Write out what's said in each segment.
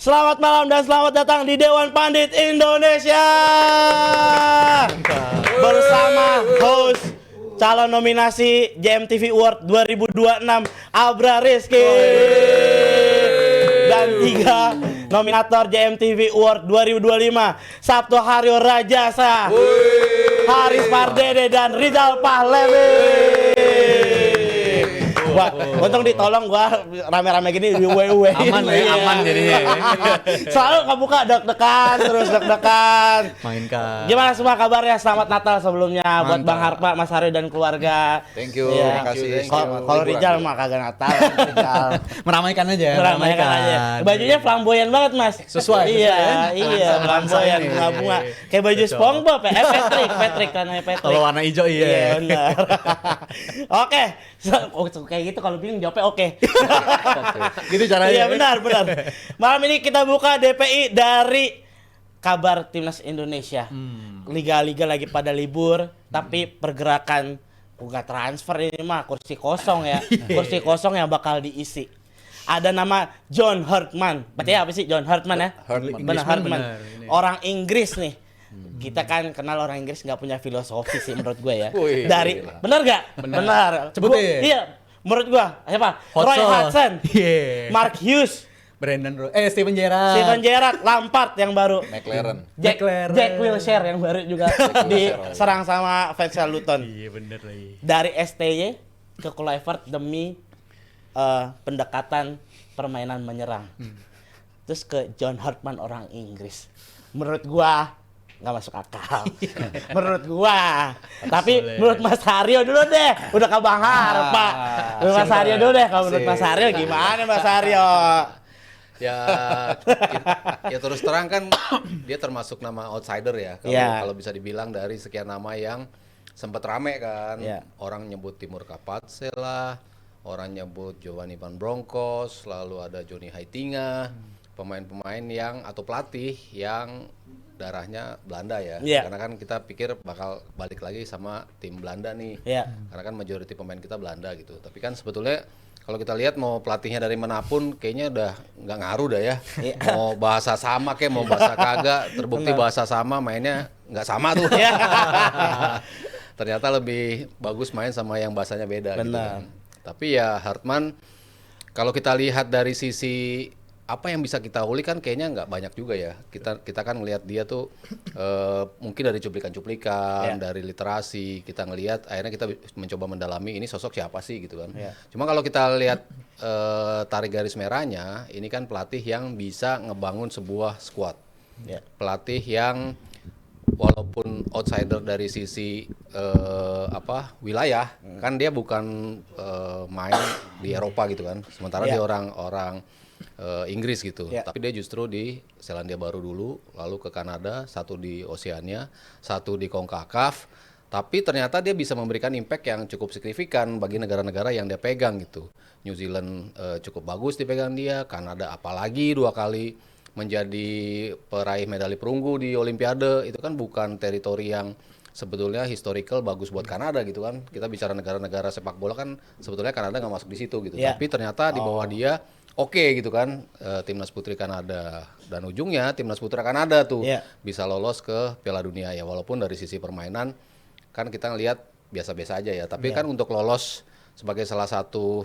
Selamat malam dan selamat datang di Dewan Pandit Indonesia. Bersama host calon nominasi JMTV Award 2026 Abra Rizky dan 3 nominator JMTV Award 2025 Sabto Haryo Rajasa, Haris Pardede dan Rizal Pahlavi. Wah, untung ditolong gua rame-rame gini di WWE. Aman ya, aman jadinya. Selalu kebuka deg-degan, terus deg-degan. Mainkan. Gimana semua kabarnya? Selamat Natal sebelumnya buat Mantap. Bang Harpa, Mas Haryo dan keluarga. Thank you, Iya. terima kasih. Kalau Rizal mah kagak Natal, Rizal. Meramaikan aja. Meramaikan aja. Bajunya flamboyan banget, Mas. Sesuai, Iya, sesuai. iya, Bangsa flamboyan ini. bunga-bunga. Kayak baju Cocok. SpongeBob ya, Patrick namanya Patrick. Kalau warna hijau Iya, iya. benar. Oke. Kayak gitu kalau bingung jawabnya oke. Gitu caranya. Iya, benar. Malam ini kita buka DPI dari kabar Timnas Indonesia. Liga-liga lagi pada libur, tapi pergerakan bukan transfer ini mah kursi kosong ya. Kursi kosong yang bakal diisi. Ada nama John Hartman. Berarti apa sih John Hartman ya? Hartman. Benar, Englishman Hartman. benar, ini. Orang Inggris nih. Kita kan kenal orang Inggris nggak punya filosofi sih menurut gue ya. Wih, Dari gila. benar nggak? Benar. Sebutin. Iya. Menurut gua siapa? Roy Hudson, Iya. Mark Hughes, Steven Gerrard. Steven Gerrard, Lampard yang baru, McLaren. McLaren. Jack Wilshere yang baru juga diserang sama fans Luton. Iya bener lagi. Dari STY ke Kluivert demi pendekatan permainan menyerang. Terus ke John Hartman orang Inggris. Menurut gua nggak masuk akal. Menurut gua. Tapi Boleh. menurut Mas Haryo dulu deh. Udah ke Bang Harpa. Menurut Mas Haryo dulu deh. Kalau menurut Mas Haryo gimana Mas Haryo? Ya, ya terus terang kan dia termasuk nama outsider ya. Kalau Iya. kalau bisa dibilang dari sekian nama yang sempat rame kan. Iya. Orang nyebut Timur Kapatse lah, orang nyebut Giovanni Van Bronckhorst, lalu ada Johnny Heitinga, pemain-pemain yang atau pelatih yang darahnya Belanda ya. Iya. Karena kan kita pikir bakal balik lagi sama tim Belanda nih. Iya. Karena kan majority pemain kita Belanda gitu. Tapi kan sebetulnya kalau kita lihat mau pelatihnya dari manapun kayaknya udah nggak ngaruh dah ya. Iya. Mau bahasa sama kayak mau bahasa kagak, terbukti Benar. bahasa sama mainnya nggak sama tuh. Iya. Ternyata lebih bagus main sama yang bahasanya beda gitu Benar. kan. Tapi ya Hartman kalau kita lihat dari sisi apa yang bisa kita ulik kan kayaknya nggak banyak juga ya. Kita kan ngelihat dia tuh mungkin dari cuplikan-cuplikan, Iya. dari literasi kita ngelihat akhirnya kita mencoba mendalami ini sosok siapa sih gitu kan. Iya. Cuma kalau kita lihat tarik garis merahnya, ini kan pelatih yang bisa ngebangun sebuah squad. Iya. Pelatih yang walaupun outsider dari sisi wilayah, kan dia bukan main di Eropa gitu kan. Sementara Iya. dia orang Inggris gitu. Iya. Tapi dia justru di Selandia Baru dulu, lalu ke Kanada, satu di Oceania, satu di CONCACAF. Tapi ternyata dia bisa memberikan impact yang cukup signifikan bagi negara-negara yang dia pegang gitu. New Zealand cukup bagus dipegang dia, Kanada apalagi 2 kali menjadi peraih medali perunggu di Olimpiade. Itu kan bukan teritori yang sebetulnya historical bagus buat Kanada gitu kan. Kita bicara negara-negara sepak bola kan sebetulnya Kanada nggak masuk di situ gitu. Iya. Tapi ternyata di bawah dia oke gitu kan, timnas putri Kanada, dan ujungnya timnas putra Kanada tuh Iya. bisa lolos ke Piala Dunia ya, walaupun dari sisi permainan kan kita ngelihat biasa-biasa aja ya, tapi Iya. kan untuk lolos sebagai salah satu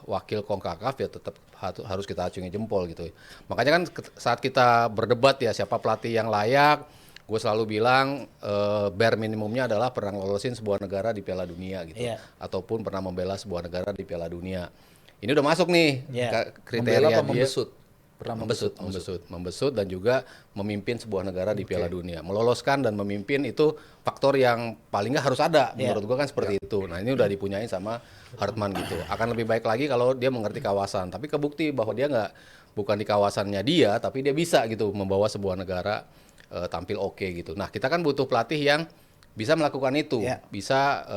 wakil CONCACAF ya tetap harus kita acungi jempol gitu. Makanya kan saat kita berdebat ya siapa pelatih yang layak, gue selalu bilang bare minimumnya adalah pernah lolosin sebuah negara di Piala Dunia gitu, Iya. ataupun pernah membela sebuah negara di Piala Dunia. Ini udah masuk nih Iya. kriteria Membela apa dia. membesut? Pernah membesut dan juga memimpin sebuah negara di Piala Dunia. Meloloskan dan memimpin itu faktor yang paling nggak harus ada menurut gua kan seperti itu. Nah, ini udah dipunyain sama Hartman gitu. Akan lebih baik lagi kalau dia mengerti kawasan, tapi kebukti bahwa dia bukan di kawasannya dia, tapi dia bisa gitu membawa sebuah negara tampil oke gitu. Nah, kita kan butuh pelatih yang bisa melakukan itu, Iya. bisa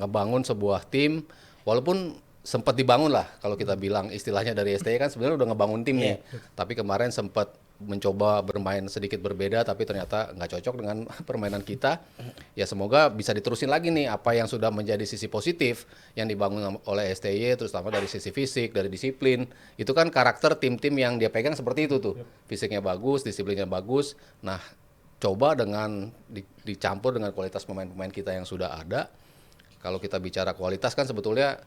ngebangun sebuah tim walaupun sempat dibangun lah kalau kita bilang istilahnya dari STY kan sebenarnya udah ngebangun tim nih. Tapi kemarin sempat mencoba bermain sedikit berbeda tapi ternyata nggak cocok dengan permainan kita. Ya semoga bisa diterusin lagi nih apa yang sudah menjadi sisi positif yang dibangun oleh STY, terutama dari sisi fisik, dari disiplin. Itu kan karakter tim-tim yang dia pegang seperti itu tuh. Fisiknya bagus, disiplinnya bagus. Nah, coba dengan dicampur dengan kualitas pemain-pemain kita yang sudah ada. Kalau kita bicara kualitas kan sebetulnya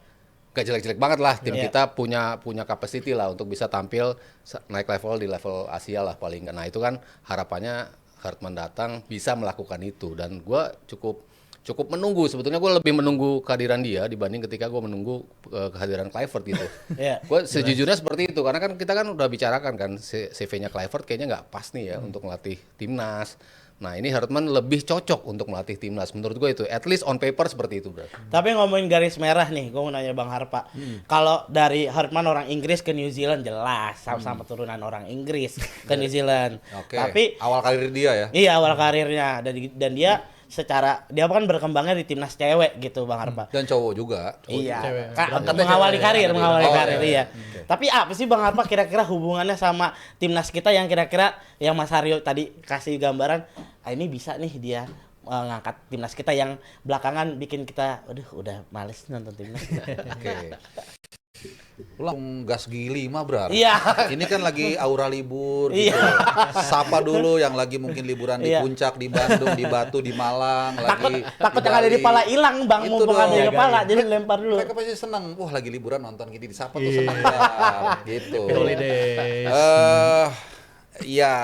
gak jelek-jelek banget lah, tim kita punya capacity lah untuk bisa tampil naik level di level Asia lah paling nggak. Nah itu kan harapannya Hartman datang bisa melakukan itu, dan gue cukup menunggu, sebetulnya gue lebih menunggu kehadiran dia dibanding ketika gue menunggu kehadiran Kluivert gitu. Gue sejujurnya seperti itu, karena kan kita kan udah bicarakan kan CV-nya Kluivert kayaknya nggak pas nih ya untuk melatih timnas. Nah ini Hartman lebih cocok untuk melatih timnas menurut gue itu, at least on paper seperti itu bro. Tapi ngomongin garis merah nih, gue mau nanya Bang Harpa. Kalau dari Hartman orang Inggris ke New Zealand jelas sama-sama turunan orang Inggris ke New Zealand. Oke. Tapi Awal karir dia ya. iya awal karirnya dan dia secara dia kan berkembangnya di timnas cewek gitu Bang Harpa. Dan cowok juga. Iya, Cewek. mengawali karir, mengawali Oh, karir iya. iya. Tapi apa sih Bang Harpa kira-kira hubungannya sama timnas kita yang kira-kira yang Mas Aryo tadi kasih gambaran, ini bisa nih dia ngangkat timnas kita yang belakangan bikin kita, aduh udah males nonton timnas. Oke. Lu langsung gas gigi 5 bro. Iya. Ini kan lagi aura libur gitu. Iya. Sapa dulu yang lagi mungkin liburan di Iya. Puncak, di Bandung, di Batu, di Malang, lagi Takut di yang ada di Bali. pala hilang Bang, Itu mumpung ada di dong. kepala, jadi lempar dulu. Mereka pasti senang. Wah lagi liburan nonton gini disapa tuh Iya. senang Bang. Gitu. Holidays. Ya,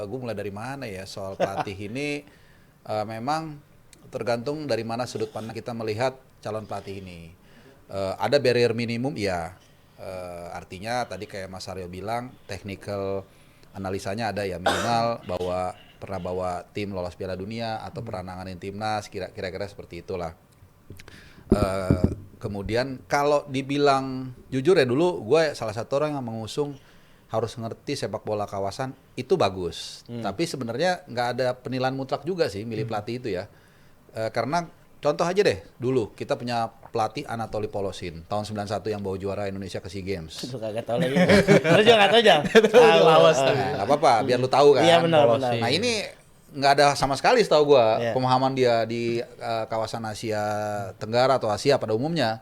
gue mulai dari mana ya soal pelatih ini? Memang tergantung dari mana sudut pandang kita melihat calon pelatih ini. Ada barrier minimum, ya. Artinya tadi kayak Mas Aryo bilang, technical analisanya ada ya, minimal pernah bawa tim lolos Piala Dunia atau pernah nanganin timnas, kira-kira seperti itulah. Kemudian kalau dibilang jujur ya, dulu gue salah satu orang yang mengusung harus ngerti sepak bola kawasan, itu bagus. Tapi sebenarnya nggak ada penilaian mutlak juga sih milih pelatih itu ya. Karena contoh aja deh, dulu kita punya pelatih Anatoly Polosin tahun 91 yang bawa juara Indonesia ke SEA Games. Itu kagak tahu lagi. Terus juga enggak tahu aja. Lawas Nah, nggak apa-apa, biar lu tahu kan. Iya benar Polosin. benar. Nah ini nggak ada sama sekali setahu gua Iya. pemahaman dia di kawasan Asia Tenggara atau Asia pada umumnya,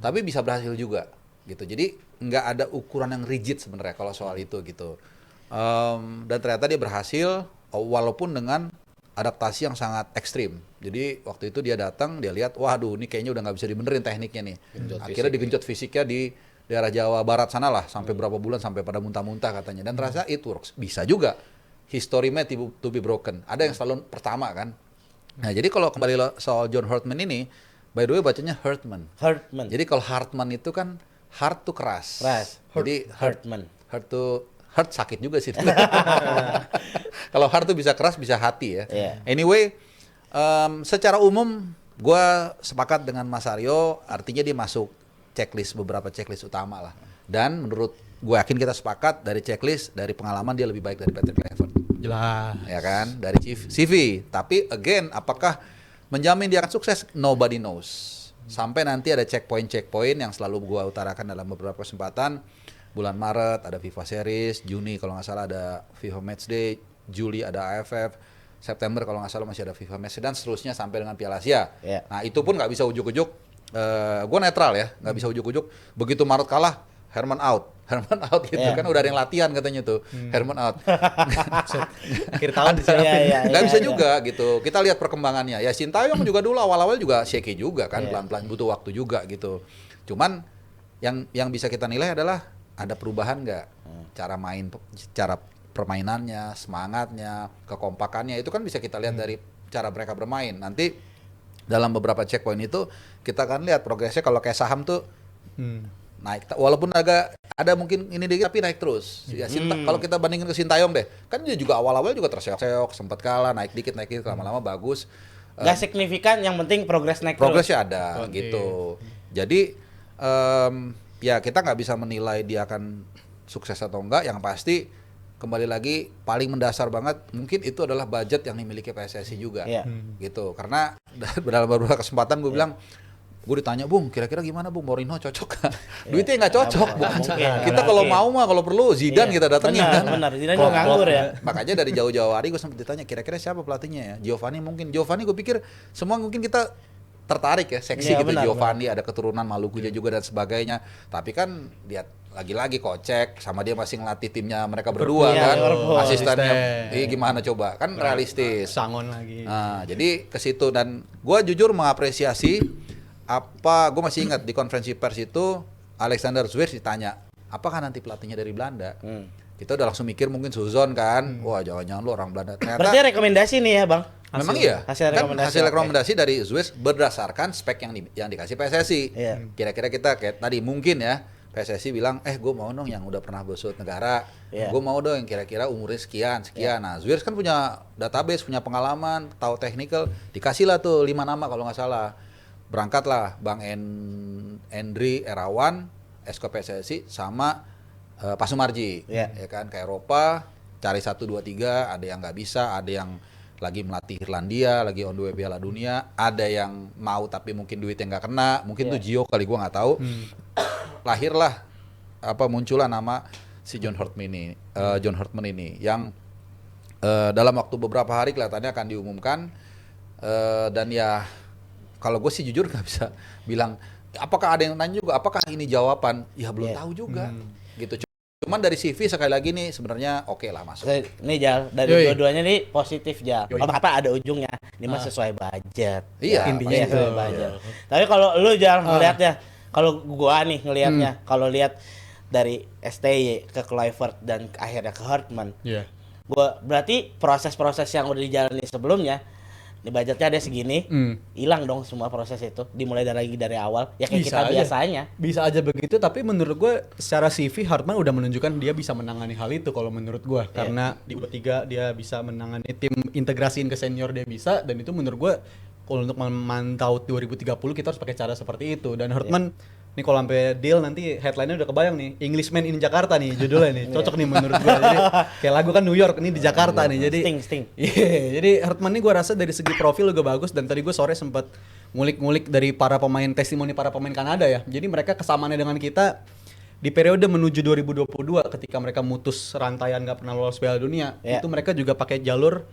tapi bisa berhasil juga gitu. Jadi nggak ada ukuran yang rigid sebenarnya kalau soal itu gitu. Dan ternyata dia berhasil walaupun dengan adaptasi yang sangat ekstrim. Jadi waktu itu dia datang, dia lihat, waduh ini kayaknya udah nggak bisa dibenerin tekniknya nih. Akhirnya digenjot fisiknya di daerah Jawa Barat sana lah, sampai berapa bulan sampai pada muntah-muntah katanya. Dan ternyata it works, bisa juga. History made to be broken. Ada yang selalu pertama kan. Nah jadi kalau kembali soal John Hartman ini, by the way bacanya Hartman. Hartman. Jadi kalau Hartman itu kan heart tuh keras. Keras. Jadi Hartman. Heart sakit juga sih. Kalau heart tuh bisa keras, bisa hati ya. Iya. Anyway, secara umum gue sepakat dengan Mas Aryo, artinya dia masuk beberapa checklist utama lah. Dan menurut gue yakin kita sepakat dari checklist, dari pengalaman dia lebih baik dari Patrick Kluivert. Jelas. Ya kan, dari CV. Tapi again, apakah menjamin dia akan sukses? Nobody knows. Sampai nanti ada checkpoint yang selalu gua utarakan dalam beberapa kesempatan. Bulan Maret ada FIFA Series, Juni kalau nggak salah ada FIFA Matchday, Juli ada AFF, September kalau nggak salah masih ada FIFA Matchday, dan seterusnya sampai dengan Piala Asia. Yeah. Nah itu pun nggak bisa ujuk-ujuk. Gua netral ya, nggak bisa ujuk-ujuk. Begitu Maret kalah, Herman out gitu Yeah. kan, udah ada yang latihan katanya tuh, Herman out. Akhir tahun di sana. Nggak bisa juga gitu. Kita lihat perkembangannya. Ya Sintayong juga dulu awal-awal juga shaky juga kan, pelan-pelan butuh waktu juga gitu. Cuman yang bisa kita nilai adalah ada perubahan nggak cara permainannya, semangatnya, kekompakannya, itu kan bisa kita lihat dari cara mereka bermain. Nanti dalam beberapa checkpoint itu kita akan lihat progresnya. Kalau kayak saham tuh naik, walaupun agak ada mungkin ini dikit tapi naik terus. Ya, kalau kita bandingin ke Sintayong deh, kan dia juga awal-awal juga terseok-seok, sempat kalah, naik dikit, lama-lama bagus. Gak signifikan, yang penting progres naik Progresnya terus. ada Oke. gitu. Jadi ya kita nggak bisa menilai dia akan sukses atau enggak. Yang pasti kembali lagi paling mendasar banget mungkin itu adalah budget yang dimiliki PSSI juga. Iya. Gitu. Karena dalam beberapa kesempatan gue bilang Gue ditanya, Bung, kira-kira gimana Bung, Mourinho cocok gak? Duitnya nggak cocok, Nggak Bung. mungkin, Kita nggak kalau mungkin. mau mah, kalau perlu Zidane kita datengin Benar, kan. benar. Zidane juga nganggur ya. Makanya dari jauh-jauh hari gue sempat ditanya, kira-kira siapa pelatihnya ya? Giovanni mungkin. Giovanni gue pikir semua mungkin kita tertarik ya, seksi Iya, gitu. benar, Giovanni ada keturunan Malukunya juga dan sebagainya. Tapi kan dia lagi-lagi kocek sama dia masih ngelatih timnya mereka berdua Iya, kan. Liverpool. Asistennya, Asisten. gimana coba? Kan realistis. Sangon lagi. Nah, jadi ke situ dan gue jujur mengapresiasi gue masih ingat di konferensi pers itu Alexander Zverev ditanya, apakah nanti pelatihnya dari Belanda? Kita udah langsung mikir mungkin Suzon kan, wah jangan-jangan lu orang Belanda. Ternyata Berarti rekomendasi nih ya, Bang. memang iya. hasil Kan rekomendasi, hasil oke. rekomendasi dari Zverev berdasarkan spek yang dikasih PSSI. Iya. Kira-kira kita kayak tadi mungkin ya PSSI bilang, gue mau dong yang udah pernah bersurat negara, Iya. gue mau dong yang kira-kira umurnya sekian. Nah Zverev kan punya database, punya pengalaman, tahu technical, dikasih lah tuh 5 nama kalau nggak salah. Berangkatlah Bang Endri Erawan, Esko PSSI sama Pak Sumarji, Iya. ya kan ke Eropa, cari 1, 2, 3, ada yang nggak bisa, ada yang lagi melatih Irlandia, lagi on the way Piala Dunia, ada yang mau tapi mungkin duitnya nggak kena, mungkin tuh Gio kali gua nggak tahu. Lahirlah muncullah nama si John Hortman ini yang dalam waktu beberapa hari kelihatannya akan diumumkan dan ya kalau gue sih jujur nggak bisa bilang apakah ada yang nanya juga apakah ini jawaban, ya belum Iya. tahu juga gitu. Cuman dari CV sekali lagi nih sebenarnya oke lah masuk. Nih Jal, dari Yoi. dua-duanya nih positif Jal. Yoi. Apa ada ujungnya? Ini mah sesuai budget. Iya, intinya Iya, itu. sesuai budget. Tapi kalau lu Jal ngelihatnya, kalau gua nih ngelihatnya, kalau lihat dari STY ke Kluivert dan akhirnya ke Hartman, Iya. gua berarti proses-proses yang udah dijalani sebelumnya, di budgetnya ada segini, hilang dong semua proses itu, dimulai dari awal, ya kayak kita aja. biasanya. Bisa aja begitu, tapi menurut gue secara CV Hartman udah menunjukkan dia bisa menangani hal itu kalau menurut gue. Karena di U3 dia bisa menangani tim, integrasiin ke senior dia bisa, dan itu menurut gue kalau untuk memantau 2030 kita harus pakai cara seperti itu. Dan Hartman nih kalau sampai deal nanti headline-nya udah kebayang nih, Englishman in Jakarta nih judulnya nih. Cocok nih menurut gue. Jadi kayak lagu kan New York, ini di Jakarta nih. Jadi Sting. Iya, jadi Hartman ini gue rasa dari segi profil juga bagus, dan tadi gue sore sempat ngulik-ngulik dari para pemain, testimoni para pemain Kanada ya. Jadi mereka kesamaannya dengan kita di periode menuju 2022 ketika mereka mutus rantaian gak pernah lolos Piala Dunia, Ya. itu mereka juga pakai jalur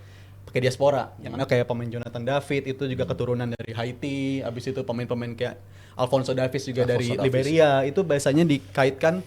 pakai diaspora. Yang mana kayak pemain Jonathan David itu juga keturunan dari Haiti, habis itu pemain-pemain kayak Alphonso Davies juga dari Alphonso Davies. Liberia, itu biasanya dikaitkan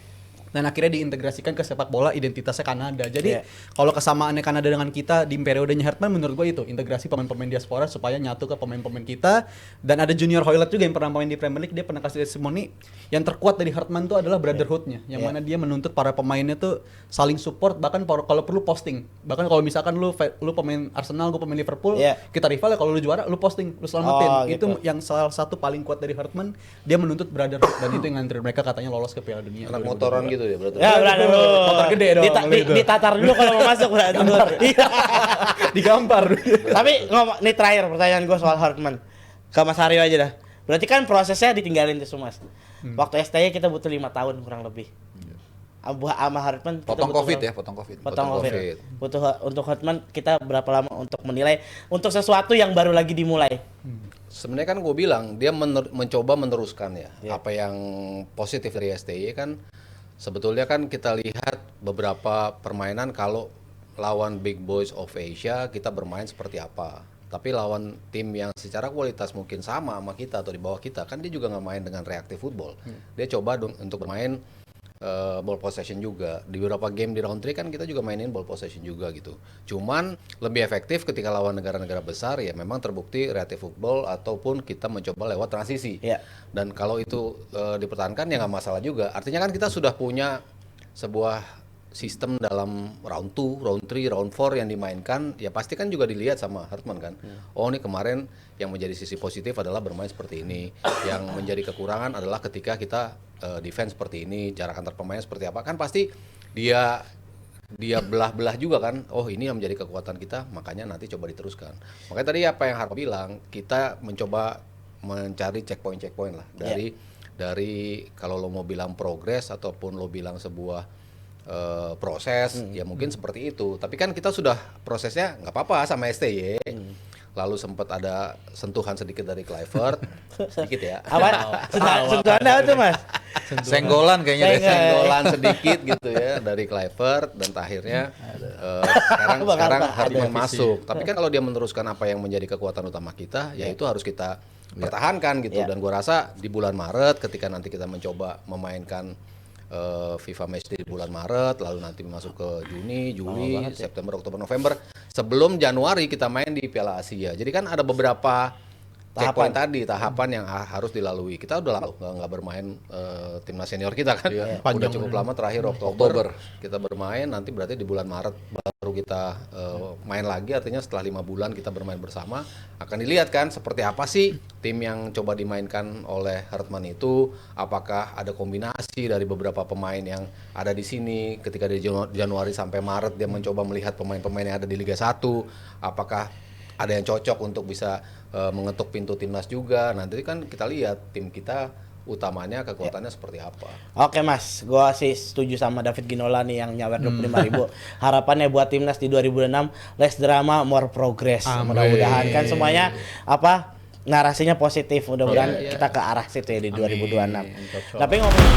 dan akhirnya diintegrasikan ke sepak bola identitasnya Kanada. Jadi Iya. kalau kesamaannya Kanada dengan kita di periodenya Hartman, menurut gue itu integrasi pemain-pemain diaspora supaya nyatu ke pemain-pemain kita. Dan ada Junior Hoilett juga yang pernah main di Premier League, dia pernah kasih testimoni yang terkuat dari Hartman itu adalah brotherhood-nya, yang Iya. mana dia menuntut para pemainnya tuh saling support, bahkan kalau perlu posting. Bahkan kalau misalkan lu pemain Arsenal, gue pemain Liverpool, Iya. kita rival ya, kalau lu juara lu posting, lu selamatin. Oh, Itu gitu. yang salah satu paling kuat dari Hartman, dia menuntut brotherhood, dan itu yang nganter mereka katanya lolos ke Piala Dunia. Anak 2022. motoran gitu ya berarti. Ya, berani lu. Motor gede dong, gitu. Ditatar dulu kalau mau masuk berarti. Iya. Digampar. Tapi nih terakhir pertanyaan gue soal Hartman. Ke Mas Aryo aja dah. Berarti kan prosesnya ditinggalin tuh Mas. Waktu STY kita butuh 5 tahun kurang lebih. Sama Hartman kita Potong butuh Covid berapa? ya, potong Covid. Potong Potong Covid. Covid. Untuk Hartman kita berapa lama untuk menilai untuk sesuatu yang baru lagi dimulai? Sebenarnya kan gue bilang dia mencoba meneruskan ya Iya. apa yang positif dari STY kan sebetulnya kan kita lihat beberapa permainan kalau lawan big boys of Asia kita bermain seperti apa, tapi lawan tim yang secara kualitas mungkin sama kita atau di bawah kita kan dia juga nggak main dengan reactive football. Dia coba untuk bermain ball possession juga. Di beberapa game di round 3 kan kita juga mainin ball possession juga gitu. Cuman lebih efektif ketika lawan negara-negara besar ya memang terbukti reactive football ataupun kita mencoba lewat transisi. Iya. Dan kalau itu dipertahankan ya nggak masalah juga. Artinya kan kita sudah punya sebuah sistem dalam round 2, round 3, round 4 yang dimainkan ya pasti kan juga dilihat sama Hartman kan. Oh ini kemarin yang menjadi sisi positif adalah bermain seperti ini. Yang menjadi kekurangan adalah ketika kita defense seperti ini, jarak antar pemain seperti apa. Kan pasti dia belah-belah juga kan. Oh ini yang menjadi kekuatan kita, makanya nanti coba diteruskan. Makanya tadi apa yang Harpo bilang, kita mencoba mencari checkpoint lah dari kalau lo mau bilang progres ataupun lo bilang sebuah proses ya mungkin seperti itu. Tapi kan kita sudah prosesnya nggak apa-apa sama STY. lalu sempat ada sentuhan sedikit dari Kluivert, sedikit ya. Apa? Sentuhan apa tuh Mas? Senggolan kayaknya deh. Senggolan sedikit gitu ya dari Kluivert dan akhirnya sekarang Hartman masuk. Tapi kan kalau dia meneruskan apa yang menjadi kekuatan utama kita, ya itu harus kita pertahankan gitu. Dan gua rasa di bulan Maret ketika nanti kita mencoba memainkan FIFA Match di bulan Maret, lalu nanti masuk ke Juni, Juli, September, Oktober, November, sebelum Januari kita main di Piala Asia. Jadi kan ada beberapa checkpoint tadi, tahapan yang harus dilalui. Kita udah lama nggak bermain timnas senior kita kan, udah cukup lama terakhir Oktober kita bermain. Nanti berarti di bulan Maret baru kita main lagi. Artinya setelah 5 bulan kita bermain bersama, akan dilihat kan seperti apa sih tim yang coba dimainkan oleh Hartman itu. Apakah ada kombinasi dari beberapa pemain yang ada di sini ketika dari Januari sampai Maret dia mencoba melihat pemain-pemain yang ada di Liga 1. Apakah ada yang cocok untuk bisa mengetuk pintu timnas juga. Nanti kan kita lihat tim kita utamanya kekuatannya seperti apa. Oke Mas, gua sih setuju sama David Ginola nih yang nyawer 25.000. Harapannya buat timnas di 2006 less drama, more progress. Mudah-mudahan kan semuanya narasinya positif. Mudah-mudahan kita ke arah situ ya di 2026. Tapi ngomong